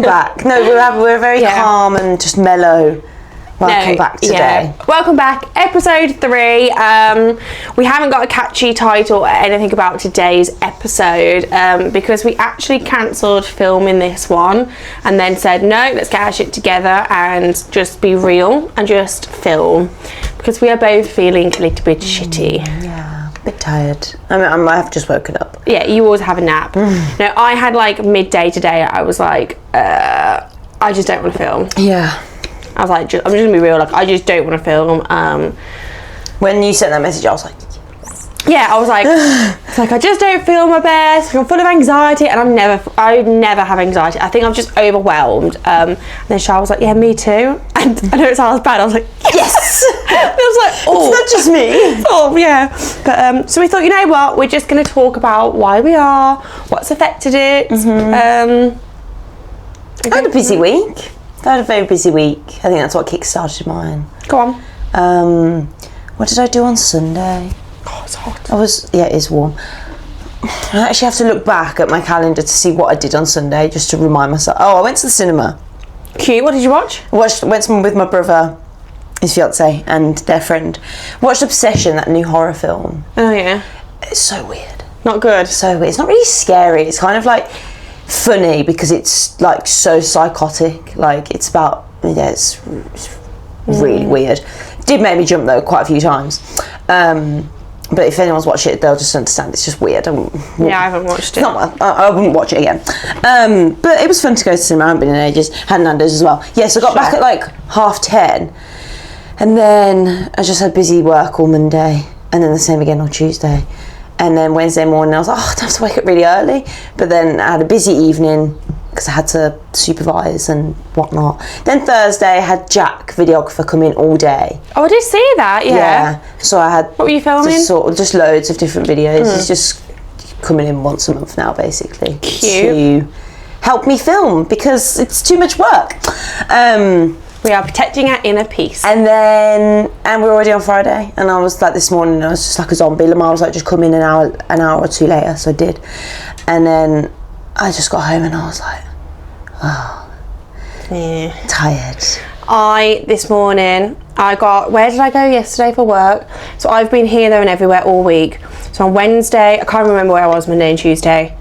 back. No, we're very calm and just mellow. Welcome back today. Yeah. Welcome back, episode 3. We haven't got a catchy title or anything about today's episode because we actually cancelled filming this one and then said, no, let's get our shit together and just be real and just film because we are both feeling a little bit shitty. Yeah, a bit tired. I've just woken up. Yeah, you always have a nap. No, I had like midday today. I was like, I just don't want to film. Yeah. I was like, I'm just gonna be real, like, I just don't want to film. When you sent that message, I was like, yeah, I was like, it's like, I just don't feel my best, I'm full of anxiety, and I never have anxiety. I think I'm just overwhelmed. And then Charlotte was like, yeah, me too. And I know it sounds bad, I was like, yes! I was like, oh. It's not just me. Oh, yeah. But, so we thought, you know what, we're just gonna talk about why we are, what's affected it. I had a busy week. I had a very busy week. I think that's what kick-started mine. Go on. What did I do on Sunday? Oh, it's hot. It is warm. I actually have to look back at my calendar to see what I did on Sunday, just to remind myself. Oh, I went to the cinema. Cute. What did you watch? Went with my brother, his fiance, and their friend. Watched Obsession, that new horror film. Oh, yeah. It's so weird. Not good. So weird. It's not really scary. It's kind of like funny because it's like so psychotic. Like it's about, it's really weird. It did make me jump though quite a few times. But if anyone's watched it, they'll just understand it's just weird. I haven't watched it. I wouldn't watch it again. But it was fun to go to cinema. I haven't been in ages. Had Nando's as well. Yes, I got back at like 10:30, and then I just had busy work all Monday, and then the same again on Tuesday. And then Wednesday morning I was like, I have to wake up really early. But then I had a busy evening because I had to supervise and whatnot. Then Thursday I had Jack, videographer, come in all day. Oh, I did see that, yeah. So I had... What were you filming? Just loads of different videos. He's just coming in once a month now, basically. Cute. To help me film because it's too much work. We are protecting our inner peace. And we're already on Friday, and I was like this morning, I was just like a zombie. Lamar was like, just come in an hour or two later, so I did. And then I just got home and I was like, tired. This morning, where did I go yesterday for work? So I've been here, there and everywhere all week. So on Wednesday, I can't remember where I was Monday and Tuesday.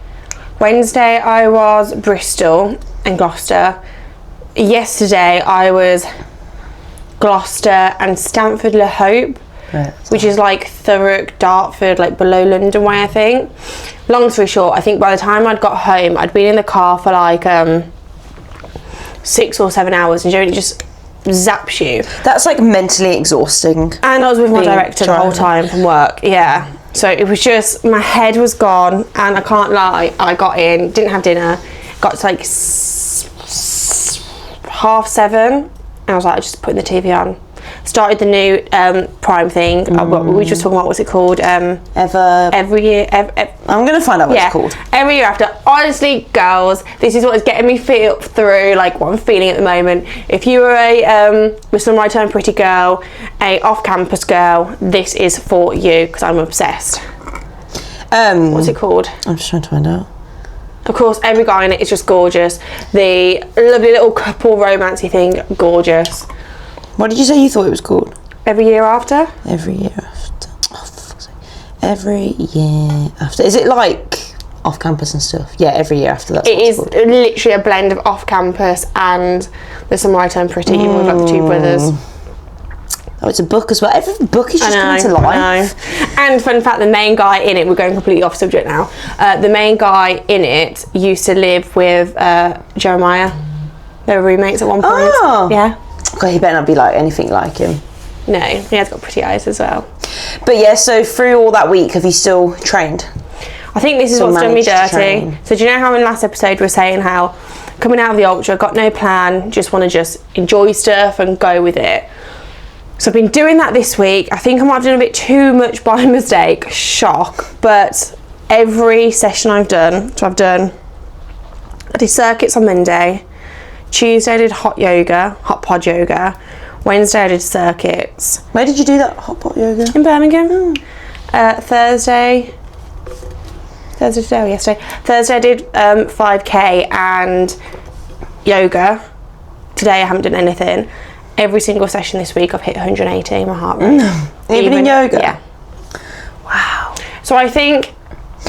Wednesday I was Bristol and Gloucester. Yesterday I was Gloucester and Stamford Le Hope, which is like Thurrock, Dartford, like below London way, I think. Long story short, I think by the time I'd got home, I'd been in the car for like 6 or 7 hours, and it just zaps you. That's like mentally exhausting. And I was with my director the whole time from work, yeah. So it was just, my head was gone, and I can't lie, I got in, didn't have dinner, got to like 7:30, and I was like, just putting the TV on. Started the new Prime thing. We were just talking about, what's it called? Every year. I'm going to find out what it's called. Every year after. Honestly, girls, this is what is getting me through like what I'm feeling at the moment. If you were a Whistle My Turn Pretty girl, a off-campus girl, this is for you because I'm obsessed. What's it called? I'm just trying to find out. Of course, every guy in it is just gorgeous. The lovely little couple romancy thing, gorgeous. What did you say you thought it was called? Every year after? Every year after. Oh, for fuck's sake. Every year after. Is it like off campus and stuff? Yeah, every year after. That's it is literally a blend of off campus and There's Some Right Turn Pretty with like the two brothers. Oh, it's a book as well. Every book is just coming to life. I know. And fun fact, the main guy in it, we're going completely off subject now. The main guy in it used to live with Jeremiah. They were roommates at one point. Oh. Yeah. God, he better not be like anything like him. No, he has got pretty eyes as well. But yeah, so through all that week, have you still trained? I think this is what's done me dirty. So do you know how in last episode we're saying how coming out of the ultra, got no plan, just want to just enjoy stuff and go with it. So I've been doing that this week. I think I might have done a bit too much by mistake, shock, but every session I've done, I did circuits on Monday, Tuesday I did hot pod yoga, Wednesday I did circuits. Where did you do that hot pot yoga? In Birmingham. Thursday I did 5k, and yoga. Today I haven't done anything. Every single session this week I've hit 180 my heart rate. Even in yoga? Yeah. Wow. So I think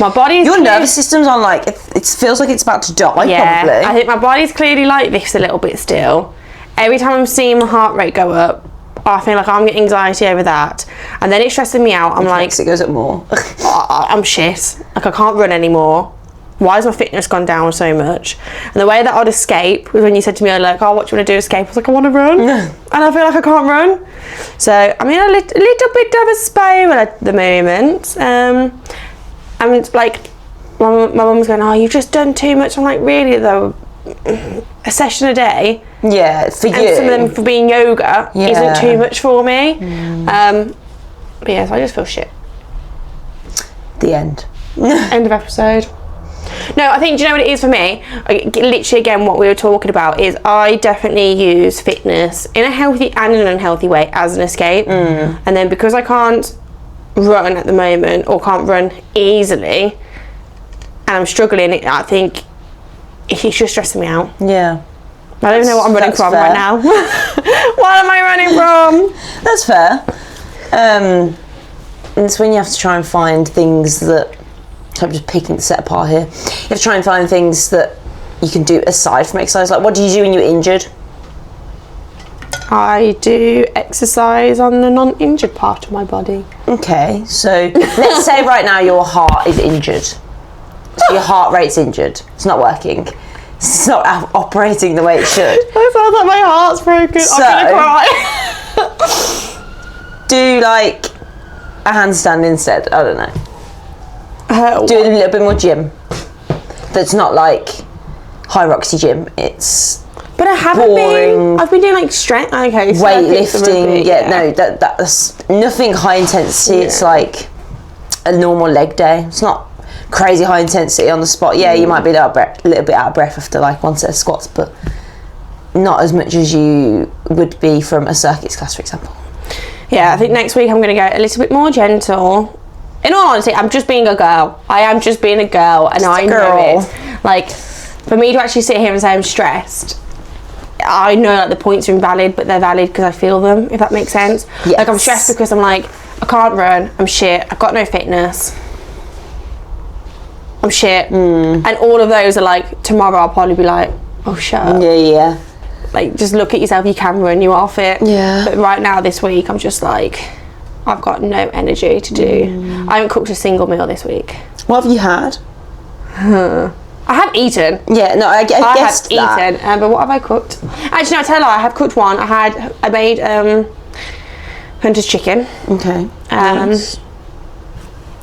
my body's... Your nervous system's on like, it feels like it's about to die, probably. I think my body's clearly like this a little bit still. Every time I'm seeing my heart rate go up, I feel like I'm getting anxiety over that. And then it's stressing me out. I'm like... It goes up more. I'm shit. Like, I can't run anymore. Why has my fitness gone down so much? And the way that I'd escape was when you said to me, like, oh, what do you want to do, escape? I was like, I want to run. And I feel like I can't run. So, I'm in a little bit of a spiral at the moment. I mean, it's like, my mum's going, oh, you've just done too much. I'm like, really, though? A session a day? Yeah, for you. And some of them for being yoga isn't too much for me. But yeah, so I just feel shit. The end. End of episode. No, I think, do you know what it is for me? Literally, again, what we were talking about is I definitely use fitness in a healthy and an unhealthy way as an escape. And then because I can't run at the moment, or can't run easily, and I'm struggling, I think it's just stressing me out. Yeah. I don't even know what I'm running from right now. What am I running from? That's fair. It's when you have to try and find things that... I'm just picking the set apart here. You have to try and find things that you can do aside from exercise. Like, what do you do when you're injured? I do exercise on the non-injured part of my body. Okay, so let's say right now your heart is injured. So your heart rate's injured. It's not working. It's not operating the way it should. That sounds like my heart's broken. So, I'm gonna cry. Do like a handstand instead. I don't know. Do a little bit more gym. That's not like high Roxy gym. It's but I haven't boring. been. I've been doing like strength, okay, so weightlifting. No, that's nothing high intensity. It's like a normal leg day. It's not crazy high intensity on the spot. Yeah, you might be a little bit out of breath after like one set of squats, but not as much as you would be from a circuits class, for example. Yeah, I think next week I'm going to go a little bit more gentle. In all honesty, I'm just being a girl. I am just being a girl, and I know it. Like, for me to actually sit here and say I'm stressed, I know like the points are invalid, but they're valid because I feel them, if that makes sense. Yes. Like, I'm stressed because I'm like, I can't run, I'm shit, I've got no fitness, I'm shit. And all of those are like, tomorrow I'll probably be like, oh, shut up. Yeah. Like, just look at yourself, you can run, you are fit. Yeah. But right now, this week, I'm just like... I've got no energy to do. I haven't cooked a single meal this week. What have you had? I have eaten. Yeah, no, I guessed have eaten, but what have I cooked? Actually, no, I tell you, I have cooked one. I made Hunter's chicken. Okay. Nice.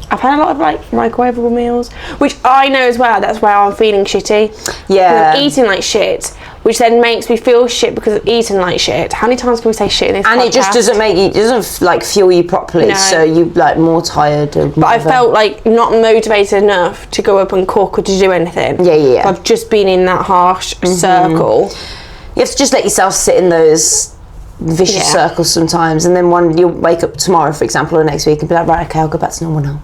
I've had a lot of like microwavable meals, which I know as well. That's why I'm feeling shitty. Yeah. I'm eating like shit, which then makes me feel shit because of eating like shit. How many times can we say shit in this and podcast? it just doesn't make you, it doesn't like fuel you properly, so you like more tired. Or but I felt like not motivated enough to go up and cook or to do anything. Yeah. So I've just been in that harsh circle. You have to just let yourself sit in those vicious circles sometimes, and then you'll wake up tomorrow, for example, or next week, and be like, right, okay, I'll go back to normal now.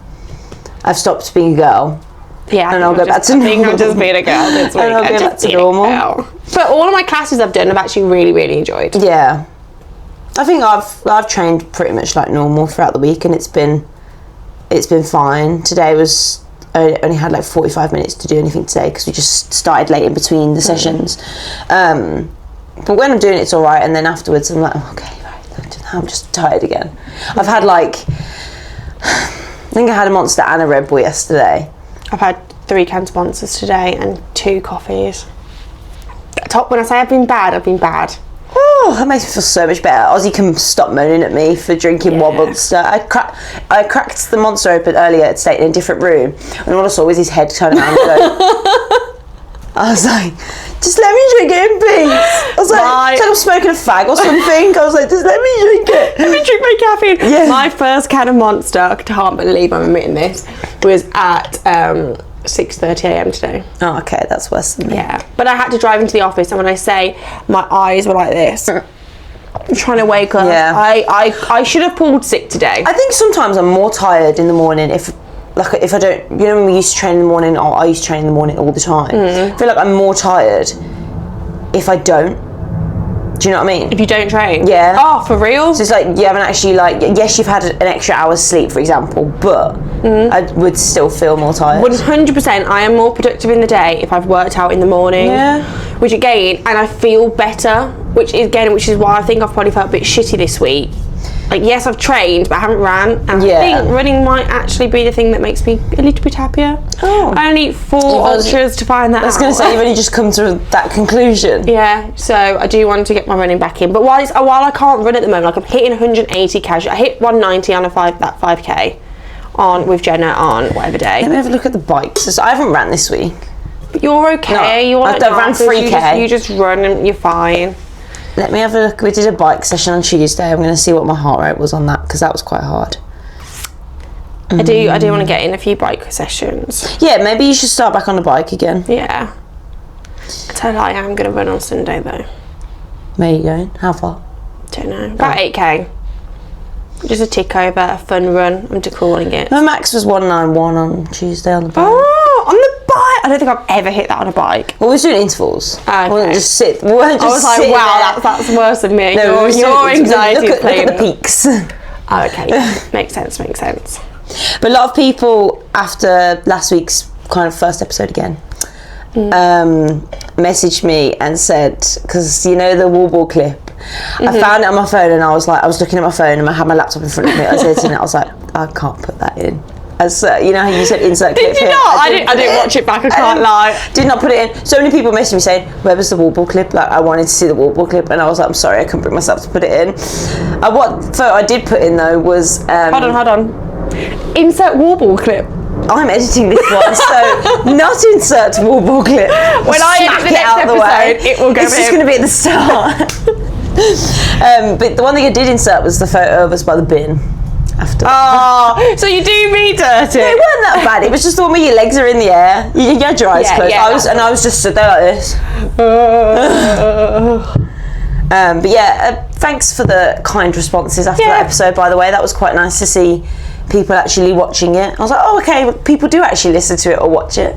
I've stopped being a girl. Yeah, and I'll go back to normal. I think I'm just being a girl this week. And I'll go back to normal. But all of my classes I've done, I've actually really, really enjoyed. Yeah, I think I've trained pretty much like normal throughout the week, and it's been fine. Today I only had like 45 minutes to do anything today because we just started late in between the sessions. But when I'm doing it, it's all right, and then afterwards I'm like, oh, okay, right, I'm just tired again. I've had like, I think I had a Monster and a Red Bull yesterday. I've had 3 canned sponsors today and 2 coffees. When I say I've been bad, I've been bad. Oh, that makes me feel so much better. Ozzy can stop moaning at me for drinking one Monster. I cracked the Monster open earlier at State in a different room, and all I saw was his head turn around and go. I was like, just let me drink it in peace. I was like, it's like I'm smoking a fag or something. I was like, just let me drink it. Let me drink my caffeine. Yeah. My first can of Monster, I can't believe I'm admitting this, was at 6:30 a.m. today. Oh, okay, that's worse than me. Yeah, but I had to drive into the office, and when I say my eyes were like this, I'm trying to wake up. Yeah. I should have pulled sick today. I think sometimes I'm more tired in the morning if I don't, when we used to train in the morning, or I used to train in the morning all the time. I feel like I'm more tired if I don't. Do you know what I mean? If you don't train? Yeah. Oh, for real? So it's like you haven't actually yes, you've had an extra hour's sleep, for example, but I would still feel more tired. 100%. I am more productive in the day if I've worked out in the morning. Yeah. Which again, and I feel better, which is why I think I've probably felt a bit shitty this week. Like, yes, I've trained, but I haven't ran. And I think running might actually be the thing that makes me a little bit happier. Oh. I only need 4 ultras to find that out. I was going to say, you've only just come to that conclusion. Yeah, so I do want to get my running back in. But while I can't run at the moment, like I'm hitting 180 casual. I hit 190 on that 5k with Jenna on whatever day. Let me have a look at the bikes. So I haven't ran this week. But you're okay. No, you're I've ran 3k. You just run and you're fine. Let me have a look. We did a bike session on Tuesday. I'm going to see what my heart rate was on that, because that was quite hard. I do want to get in a few bike sessions. Yeah, maybe you should start back on the bike again. Yeah. I tell you, I am going to run on Sunday though. Where are you going? How far? Don't know. About 8k. Just a tick over, a fun run, I'm calling it. My max was 191 on Tuesday on the bike. Oh, on the bike! I don't think I've ever hit that on a bike. Well, we was doing intervals. Okay. We wouldn't just sit. We weren't just I was like, sitting wow, there. that's worse than me. No, your anxiety is playing. Look at the peaks. Oh, okay, yeah. Makes sense. But a lot of people, after last week's kind of first episode again, messaged me and said, because you know the wall ball clip, I found it on my phone, and I was looking at my phone and I had my laptop in front of me. I was editing it. I was like, I can't put that in. As you know how you said insert clip. Did you not? I didn't watch it back. I can't lie. Did not put it in. So many people messaged me saying, where was the wall ball clip? Like, I wanted to see the wall ball clip, and I was like, I'm sorry, I couldn't bring myself to put it in. What photo I did put in though was hold on. Insert wall ball clip. I'm editing this one, so not insert wall ball clip. When I edit the next episode, it will go. It's just going to be at the start. But the one that I did insert was the photo of us by the bin. After. Oh, so you do me dirty. No, it wasn't that bad. It was just the one where your legs are in the air. You had your eyes closed. Yeah, I was just stood there like this. But yeah, thanks for the kind responses after that episode. By the way, that was quite nice to see people actually watching it. I was like, oh, okay, people do actually listen to it or watch it.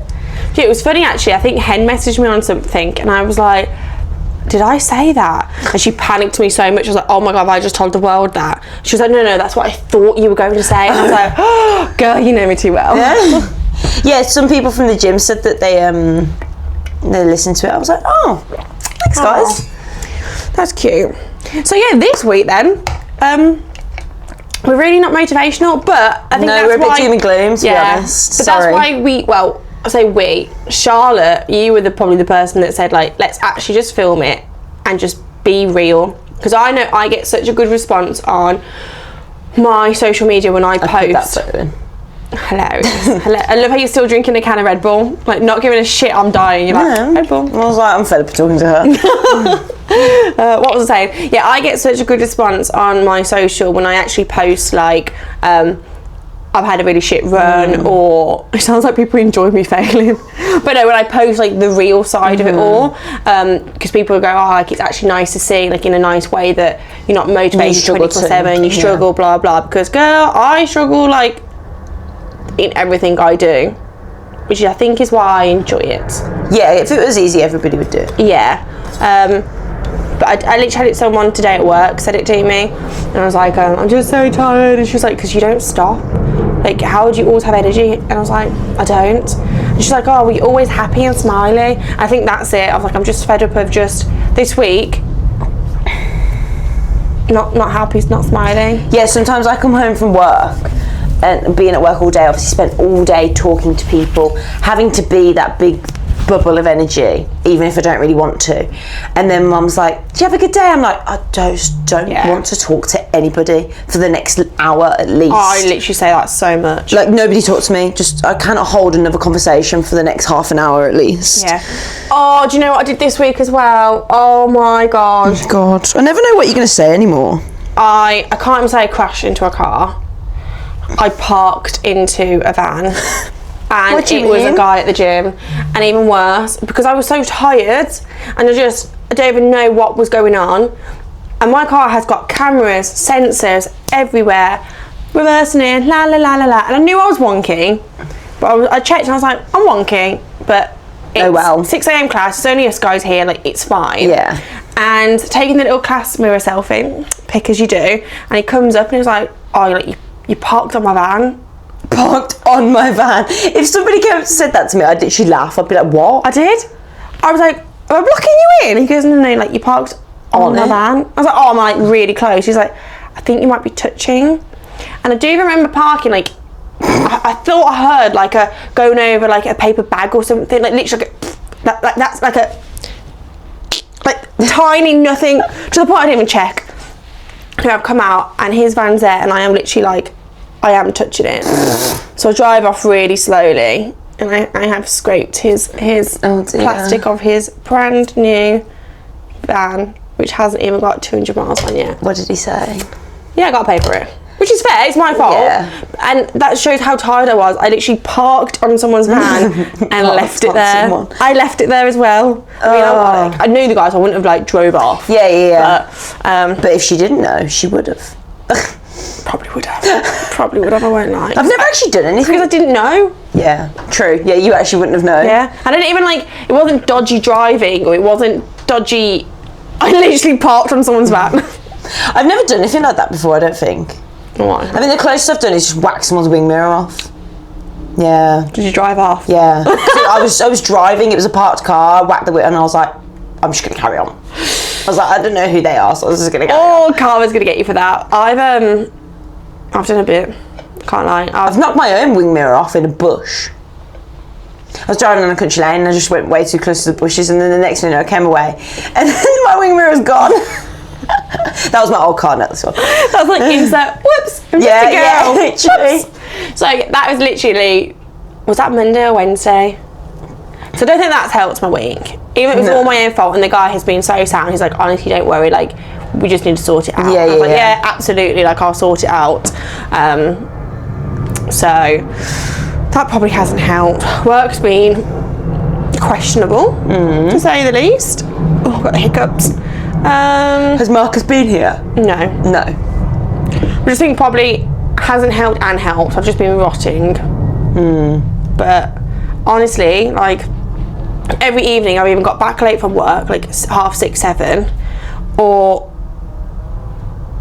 Yeah, it was funny actually. I think Hen messaged me on something, and I was like, did I say that? And she panicked me so much. I was like, oh my god, I just told the world that. She was like, no, that's what I thought you were going to say. And I was like, oh, girl, you know me too well. Yeah, some people from the gym said that they listened to it. I was like, oh, thanks guys. That's cute. So yeah, this week then, we're really not motivational, but I think that's we're a bit why, doom and gloom, to be honest. But Sorry. that's why I say we, Charlotte, you were probably the person that said, like, let's actually just film it and just be real. Because I know I get such a good response on my social media when I post. Put that photo in. Hilarious. I love how you're still drinking a can of Red Bull, like not giving a shit I'm dying. You're like, Red Bull. I was like, I'm fed up of talking to her. What was I saying? Yeah, I get such a good response on my social when I actually post like, I've had a really shit run, or it sounds like people enjoy me failing. But no, when I post like the real side of it all, because people go, oh, like it's actually nice to see, like in a nice way that you're not motivated 24/7, you struggle, blah blah. Because girl, I struggle like in everything I do, which I think is why I enjoy it. Yeah, if it was easy, everybody would do it. Yeah. But I literally had it, someone today at work said it to me, and I was like, I'm just so tired. And she was like, because you don't stop. Like, how do you always have energy? And I was like, I don't. And she's like, oh, well, you're always happy and smiley. I think that's it. I was like, I'm just fed up of just this week not happy, not smiling. Yeah, sometimes I come home from work and being at work all day, obviously spent all day talking to people, having to be that big bubble of energy, even if I don't really want to. And then Mum's like, do you have a good day? I'm like, I just don't want to talk to anybody for the next hour at least. Oh, I literally say that so much. Like, nobody talk to me. Just, I cannot hold another conversation for the next half an hour at least. Yeah. Oh, do you know what I did this week as well? Oh my god. Oh god. I never know what you're going to say anymore. I can't even say I crashed into a car. I parked into a van. And it was a guy at the gym, and even worse, because I was so tired and I don't even know what was going on. And my car has got cameras, sensors everywhere, reversing in, la la la la la. And I knew I was wonking, but I checked and I was like, I'm wonking, but Oh well. 6 a.m. class. There's only us guys here. Like, it's fine. Yeah. And taking the little class mirror selfie, pick as you do, and he comes up and he's like, "Oh, you parked on my van." Parked on my van. If somebody came up and said that to me, I'd literally laugh. I'd be like, what? I did. I was like, "Am I blocking you in?" He goes, "No, like you parked on my van." I was like, "Oh, I'm like really close." He's like, "I think you might be touching." And I do remember parking like, I thought I heard like a going over like a paper bag or something, like literally like that's like a tiny nothing, to the point I didn't even check. And I've come out and his van's there and I am literally like, I am touching it. So I drive off really slowly and I have scraped his plastic of his brand new van, which hasn't even got 200 miles on yet. What did he say? Yeah, I got to pay for it. Which is fair, it's my fault. Yeah. And that shows how tired I was. I literally parked on someone's van and left it there. I left it there as well. I mean, I knew the guys, I wouldn't have like drove off. Yeah. But if she didn't know, she would have. Probably would have, I won't lie. I've never actually done anything. Because I didn't know. Yeah, true. Yeah, you actually wouldn't have known. Yeah. I didn't even like, it wasn't dodgy driving or it wasn't dodgy, I literally parked on someone's van. I've never done anything like that before, I don't think. What? I mean, the closest I've done is just whack someone's wing mirror off. Yeah. Did you drive off? Yeah. I was driving, it was a parked car, I whacked the wheel and I was like, I'm just going to carry on. I was like, I don't know who they are, so I was just going to carry on. Karma's going to get you for that. I've done a bit, can't lie. I've knocked my own wing mirror off in a bush. I was driving on a country lane and I just went way too close to the bushes and then the next thing you know, I came away and then my wing mirror was gone. That was my old car, not this one. That was like insert, whoops, I'm just a girl. Yeah, literally. Whoops. So that was literally, was that Monday or Wednesday? So I don't think that's helped my week. Even if it was all my own fault and the guy has been so sound, he's like, honestly, don't worry, like, we just need to sort it out. Yeah, absolutely, like, I'll sort it out. So that probably hasn't helped. Work's been questionable, to say the least. Oh, I've got the hiccups. Has Marcus been here? No. I just think probably hasn't helped and helped. I've just been rotting. But honestly, like, every evening I've even got back late from work, like 6:30, 7, or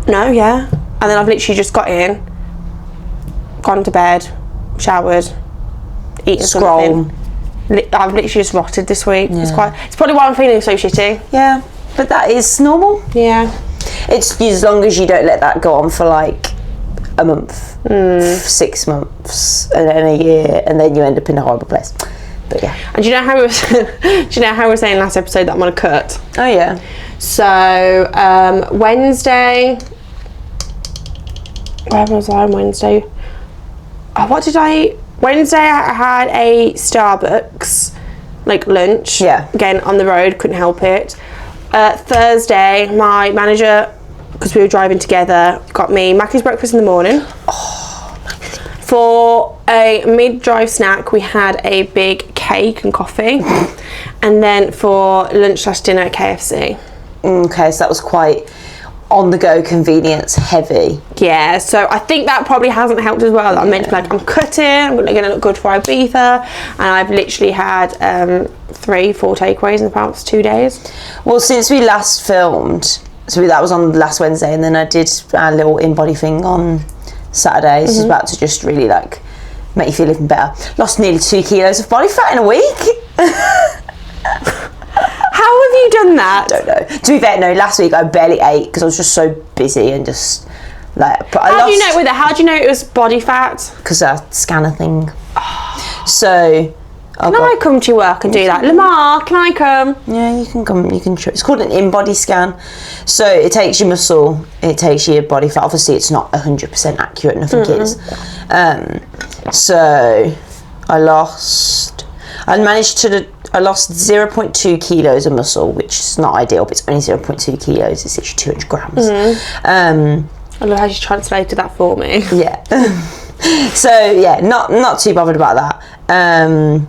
no, yeah. And then I've literally just got in, gone to bed, showered, eaten something. I've literally just rotted this week. Yeah. It's probably why I'm feeling so shitty. Yeah, but that is normal. Yeah. It's as long as you don't let that go on for like a month, 6 months, and then a year, and then you end up in a horrible place. But yeah. And do you know how we were saying last episode that I'm gonna cut? Oh yeah. So Wednesday. Where was I on Wednesday? Oh, Wednesday I had a Starbucks, like lunch. Yeah. Again, on the road, couldn't help it. Thursday, my manager, because we were driving together, got me Mackey's breakfast in the morning. Oh, nice. For a mid-drive snack, we had a big cake and coffee. And then for lunch/dinner, KFC. Okay, so that was quite on-the-go convenience heavy. Yeah, so I think that probably hasn't helped as well. I'm meant to be like, I'm cutting, I'm going to look good for Ibiza, and I've literally had 3-4 takeaways in the past 2 days. Well, since we last filmed, that was on last Wednesday, and then I did our little in-body thing on Saturday. This is about to just really like make you feel even better. Lost nearly 2 kilos of body fat in a week. How have you done that? I don't know. To be fair, no, last week I barely ate because I was just so busy and just like. But How do you know it was body fat? Because I scan a thing. So. Can I come to your work and do that? Lamar, can I come? Yeah, you can come. You can. It's called an in-body scan. So it takes your muscle. It takes your body fat. Obviously, it's not 100% accurate. Nothing is. So I lost 0.2 kilos of muscle, which is not ideal, but it's only 0.2 kilos. It's actually 200 grams. I love how you translated that for me. Yeah. So yeah, not too bothered about that.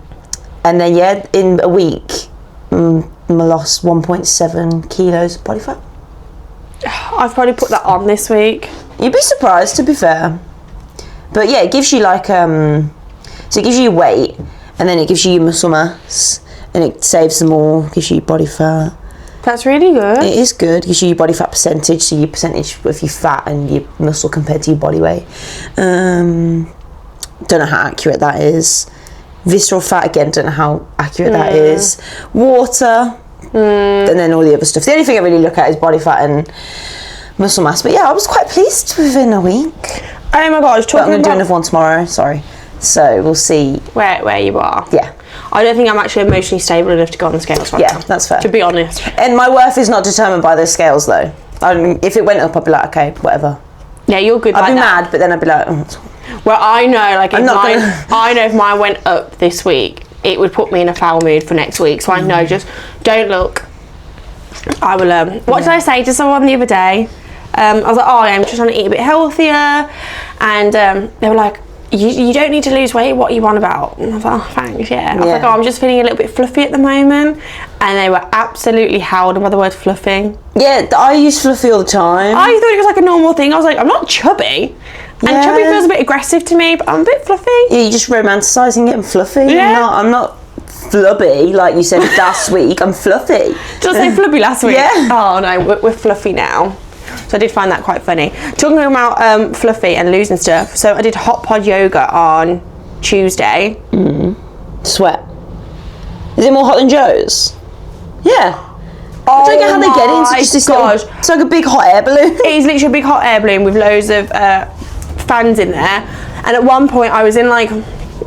And then yeah, in a week, I lost 1.7 kilos of body fat. I've probably put that on this week. You'd be surprised, to be fair. But yeah, it gives you like so it gives you your weight, and then it gives you your muscle mass, and it saves them all, gives you body fat. That's really good. It is good, gives you your body fat percentage, so your percentage of your fat and your muscle compared to your body weight. Don't know how accurate that is. Visceral fat, again, don't know how accurate that is. Water, and then all the other stuff. The only thing I really look at is body fat and muscle mass. But yeah, I was quite pleased within a week. Oh my gosh, But I'm going to do another one tomorrow, sorry. So we'll see. Where you are. Yeah. I don't think I'm actually emotionally stable enough to go on the scales right now. Yeah, that's fair. To be honest. And my worth is not determined by those scales, though. If it went up, I'd be like, okay, whatever. Yeah, you're good. I'd be mad, but then I'd be like, oh. Well, I know, like, I know if mine went up this week, it would put me in a foul mood for next week. So I know, just don't look. I will. What did I say to someone the other day? I was like, I'm just trying to eat a bit healthier, and they were like, you don't need to lose weight, what are you on about? And I was like, oh, thanks, yeah. I was like, I'm just feeling a little bit fluffy at the moment. And they were absolutely howled by the word fluffy. Yeah, I use fluffy all the time. I thought it was like a normal thing. I was like, I'm not chubby. And chubby feels a bit aggressive to me, but I'm a bit fluffy. Yeah, you're just romanticising it. I'm fluffy. Yeah. I'm not flubby like you said last week. I'm fluffy. Did I say flubby last week? Yeah. Oh no, we're fluffy now. So I did find that quite funny. Talking about fluffy and losing stuff. So I did hot pod yoga on Tuesday. Sweat. Is it more hot than Joe's? Yeah. I don't get how they get it. It's just this little, it's like a big hot air balloon. It is literally a big hot air balloon with loads of fans in there. And at one point I was in like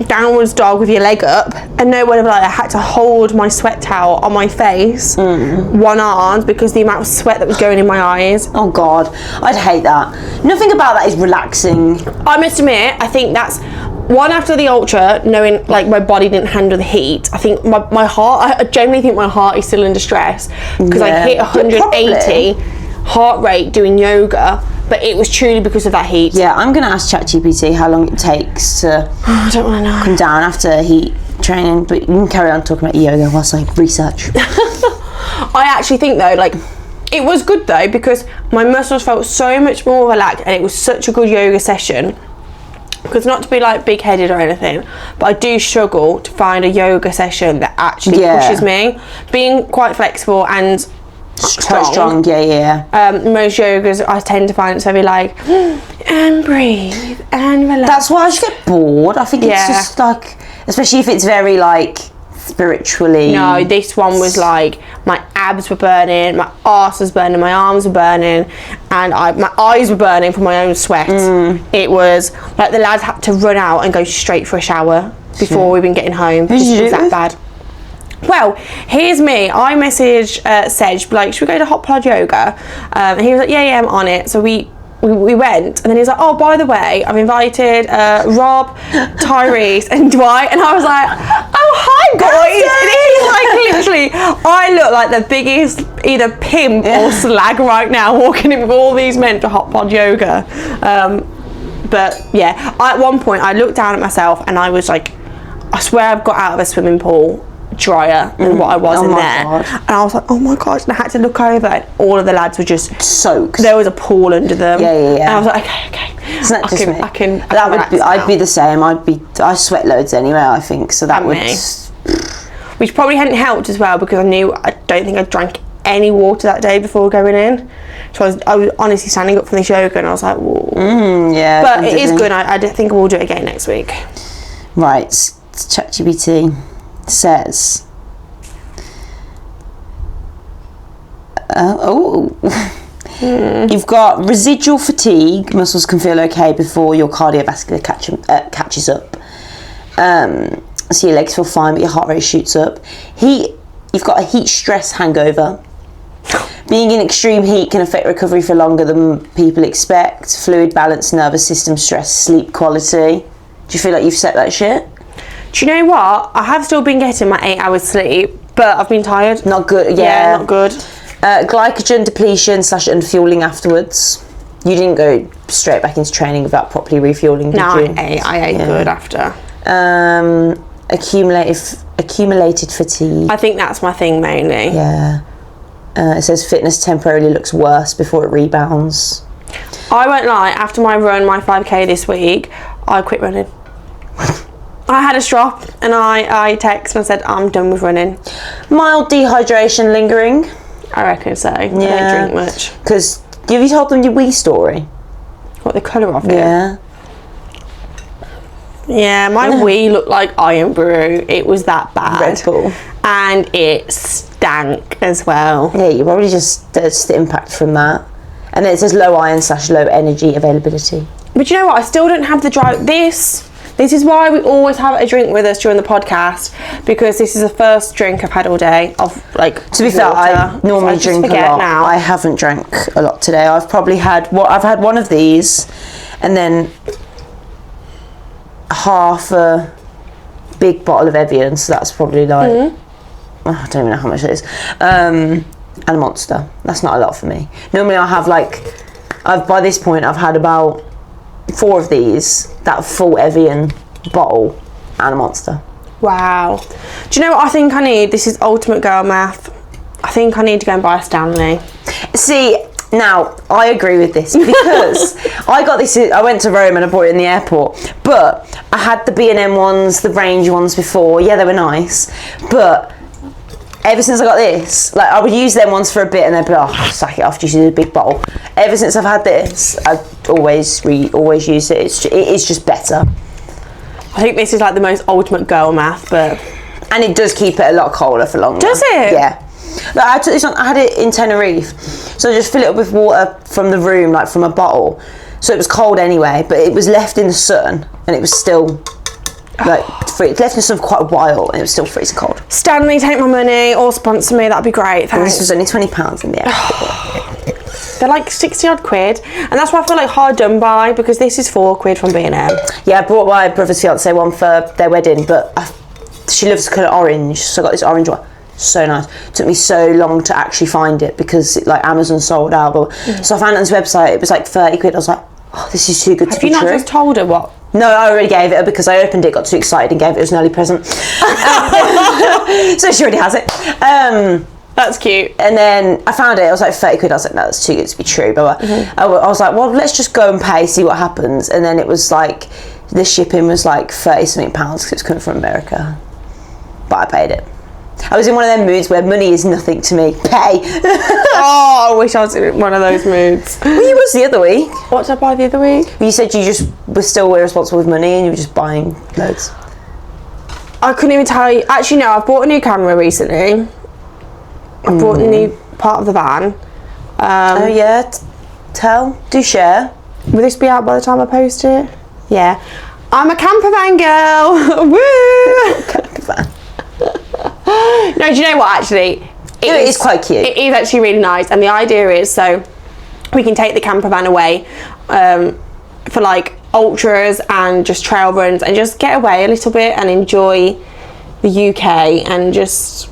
downwards dog with your leg up, and no whatever, like I had to hold my sweat towel on my face, one arm, because the amount of sweat that was going in my eyes. Oh God, I'd hate that. Nothing about that is relaxing. I must admit, I think that's one after the ultra, knowing like my body didn't handle the heat. I think my heart, I generally think my heart is still under stress because I hit 180 heart rate doing yoga, but it was truly because of that heat. Yeah, I'm going to ask ChatGPT how long it takes to I don't want to know. come down after heat training, but you can carry on talking about yoga whilst I research. I actually think though, like, it was good though, because my muscles felt so much more relaxed, and it was such a good yoga session. Because not to be like big-headed or anything, but I do struggle to find a yoga session that actually pushes me. Being quite flexible and strong, most yogas I tend to find it's very like and breathe and relax. That's why I just get bored. I think it's just like, especially if it's very like spiritually. No, this one was like my abs were burning, my arse was burning, my arms were burning, and my eyes were burning from my own sweat. It was like the lads had to run out and go straight for a shower before we've been getting home. It was that bad. Well, here's me. I messaged Sedge, like, should we go to hot pod yoga? And he was like, yeah, I'm on it. So we went, and then he was like, oh, by the way, I've invited Rob, Tyrese, and Dwight. And I was like, oh, hi, guys. And he's like, literally, I look like the biggest either pimp or slag right now, walking in with all these men to hot pod yoga. But yeah, at one point, I looked down at myself, and I was like, I swear I've got out of a swimming pool drier than what I was in there. God. And I was like, oh my gosh, and I had to look over, and all of the lads were just soaked. There was a pool under them. Yeah. And I was like, okay. It's not just me. I can I'd be the same. I sweat loads anyway, I think, so that would which probably hadn't helped as well, because I don't think I drank any water that day before going in. So I was honestly standing up from this yoga, and I was like, whoa. Yeah. But it is good. I think we'll do it again next week. Right. ChatGPT says you've got residual fatigue. Muscles can feel okay before your cardiovascular catches up. So your legs feel fine, but your heart rate shoots up. You've got a heat stress hangover. Being in extreme heat can affect recovery for longer than people expect. Fluid balance, nervous system stress, sleep quality. Do you feel like you've set that shit? Do you know what? I have still been getting my 8 hours sleep, but I've been tired. Not good. Yeah, not good. Glycogen depletion / unfueling afterwards. You didn't go straight back into training without properly refueling, did you? I ate good after. Accumulated fatigue. I think that's my thing mainly. Yeah. It says fitness temporarily looks worse before it rebounds. I won't lie, after my 5K this week, I quit running. I had a strop and I texted and I said, I'm done with running. Mild dehydration lingering. I reckon so. I don't drink much. Because, have you told them your wee story? What, the colour of it? Yeah. Yeah, my wee looked like Iron Brew. It was that bad. Red Bull. And it stank as well. Yeah, you probably just the impact from that. And then it says low iron / low energy availability. But you know what? I still don't have the drive. This is why we always have a drink with us during the podcast, because this is the first drink I've had all day of like. To be fair, I normally drink a lot. Now. I haven't drank a lot today. I've probably had I've had one of these, and then half a big bottle of Evian. So that's probably like I don't even know how much it is. And a Monster. That's not a lot for me. Normally I have by this point I've had about 4 of these, that full Evian bottle, and a Monster. Wow. Do you know what I think I need? This is ultimate girl math. I think I need to go and buy a Stanley. See, now I agree with this because I got this. I went to Rome and I bought it in the airport. But I had the B&M ones, the Range ones before. Yeah, they were nice. But ever since I got this, like I would use them ones for a bit and then be like, oh, sack it off, just use a big bottle. Ever since I've had this, I always use it. It is just better. I think this is like the most ultimate girl math, but and it does keep it a lot colder for longer. Does it? Yeah. Like I took this on. I had it in Tenerife, so I just fill it up with water from the room, like from a bottle. So it was cold anyway, but it was left in the sun and it was still. Like left in the sun for quite a while and it was still freezing cold. Stanley, take my money or sponsor me, that'd be great, thanks. And this was only £20 in the airport. They're like 60 odd quid, and that's why I feel like hard done by, because this is £4 from B&M. Yeah, I brought my brother's fiance one for their wedding, but she loves the colour orange, so I got this orange one. So nice. It took me so long to actually find it because like Amazon sold out. So I found it on this website. It was like 30 quid. I was like, oh, this is too good to be true. Have you not just told her what? No, I already gave it her because I opened it, got too excited and gave it as an early present. So she already has it. That's cute. And then I found it, I was like 30 quid. I was like, no, that's too good to be true. But I was like, well, let's just go and pay, see what happens. And then it was like, the shipping was like 30 something pounds because it was coming from America. But I paid it. I was in one of them moods where money is nothing to me. Pay. Oh, I wish I was in one of those moods. Well, you was the other week. What did I buy the other week? You said you just were still irresponsible with money and you were just buying loads. I couldn't even tell you. Actually, no, I've bought a new camera recently. I bought a new part of the van. Oh yeah, do share. Will this be out by the time I post it? Yeah. I'm a camper van girl. Woo! Camper van. No, do you know what, actually? It is quite cute. It is actually really nice, and the idea is so we can take the camper van away for like ultras and just trail runs and just get away a little bit and enjoy the UK and just...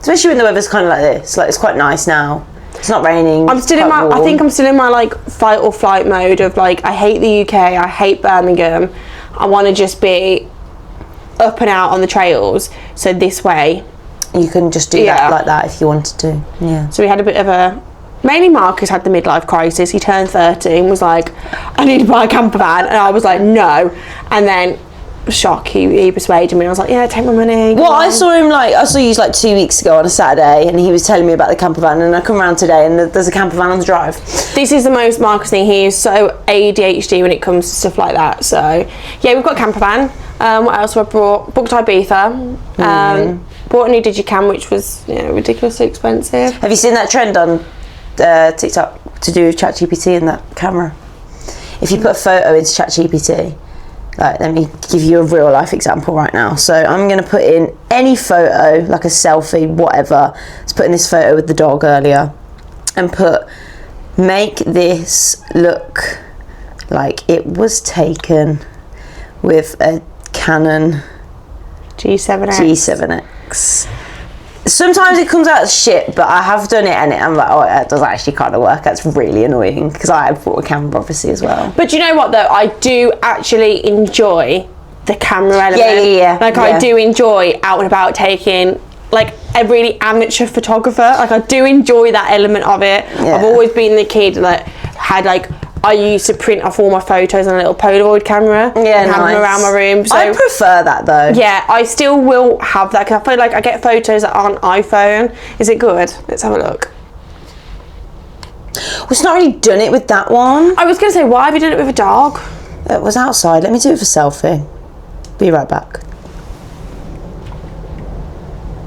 Especially when the weather's kind of like this. Like, it's quite nice now. It's not raining. I think I'm still in my like fight or flight mode of like, I hate the UK, I hate Birmingham. I want to just be up and out on the trails. So this way you can just do that like that if you wanted to. Yeah. So we had a bit of a... Mainly Marcus had the midlife crisis. He turned 30 and was like, I need to buy a camper van. And I was like, no. And then, shock, he persuaded me. I was like, yeah, take my money. Well, I saw you like 2 weeks ago on a Saturday and he was telling me about the camper van, and I come around today and there's a camper van on the drive. This is the most Marcus thing. He is so ADHD when it comes to stuff like that. So, yeah, we've got a camper van. What else have I brought? Booked Ibiza. Bought a new Digicam, which was ridiculously expensive. Have you seen that trend on TikTok to do with ChatGPT and that camera? If you put a photo into ChatGPT, like, let me give you a real life example right now. So I'm going to put in any photo, like a selfie, whatever. Let's put in this photo with the dog earlier and make this look like it was taken with a Canon G7X. Sometimes it comes out as shit, but I have done it and I'm like, oh, that does actually kind of work. That's really annoying because I have bought a camera obviously as well. But you know what though? I do actually enjoy the camera element. Yeah. Like I do enjoy out and about taking like a really amateur photographer. Like I do enjoy that element of it. Yeah. I've always been the kid that had like I used to print off all my photos on a little Polaroid camera and have them around my room. So I prefer that though. yeah, I still will have that because I feel like I get photos that aren't iPhone. Is it good? Let's have a look. Well, it's not really done it with that one. I was going to say, why have you done it with a dog? It was outside. Let me do it for selfie. Be right back.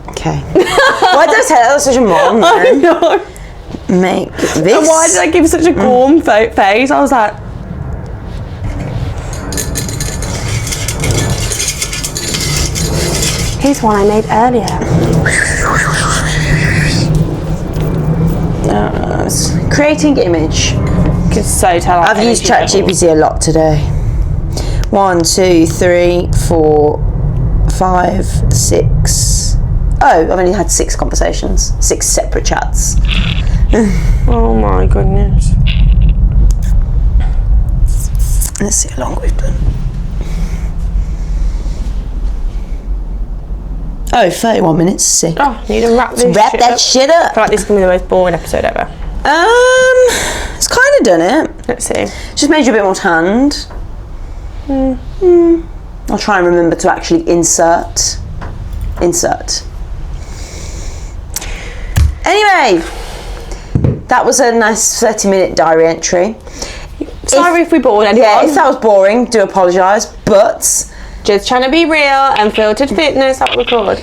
Okay. Why did I say that was such a mom? I know. Make this. And why did I give such a warm face? I was like... Here's one I made earlier. Creating image. You can so tell. I've used ChatGPT a lot today. 1, 2, 3, 4, 5, 6. Oh, I've only had 6 conversations. 6 separate chats. Oh my goodness. Let's see how long we've done. Oh, 31 minutes. Sick. Oh, need to wrap this Wrap shit that up. shit up. I feel like this is going to be the most boring episode ever. It's kind of done it. Let's see. Just made you a bit more tanned. I'll try and remember to actually insert. Anyway, that was a nice 30-minute diary entry. Sorry if we bored anyone. Yeah, if that was boring, do apologise, but Just trying to be real and filtered fitness, that would record.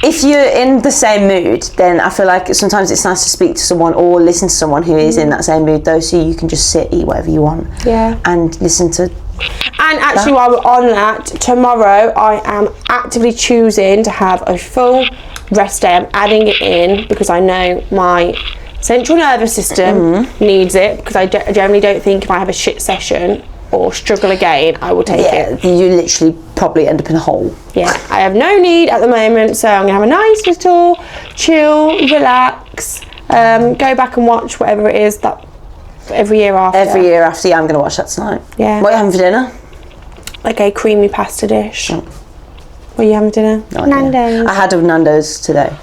if you're in the same mood, then I feel like sometimes it's nice to speak to someone or listen to someone who is in that same mood though, so you can just sit, eat whatever you want. Yeah. And listen to. And actually, while we're on that, tomorrow I am actively choosing to have a full rest day. I'm adding it in because I know my central nervous system needs it, because I generally don't think if I have a shit session or struggle again, I will take it. You literally probably end up in a hole. Yeah, I have no need at the moment, so I'm going to have a nice little chill, relax, go back and watch whatever it is that every year after. Yeah, I'm going to watch that tonight. Yeah. What are you having for dinner? Like a creamy pasta dish. Oh. What are you having for dinner? No idea. Nando's. I had a Nando's today.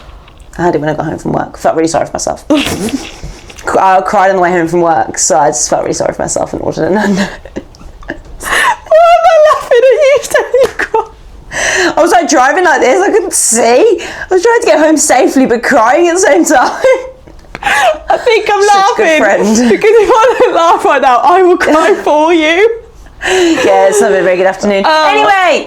I had it when I got home from work. Felt really sorry for myself. I cried on the way home from work, so I just felt really sorry for myself and ordered a Nando's. Why am I laughing at you saying you cry? I was like driving like this, I couldn't see. I was trying to get home safely but crying at the same time. I think I'm Such a laughing good friend. because if I don't laugh right now, I will cry for you. Yeah, it's not been a very good afternoon. Anyway,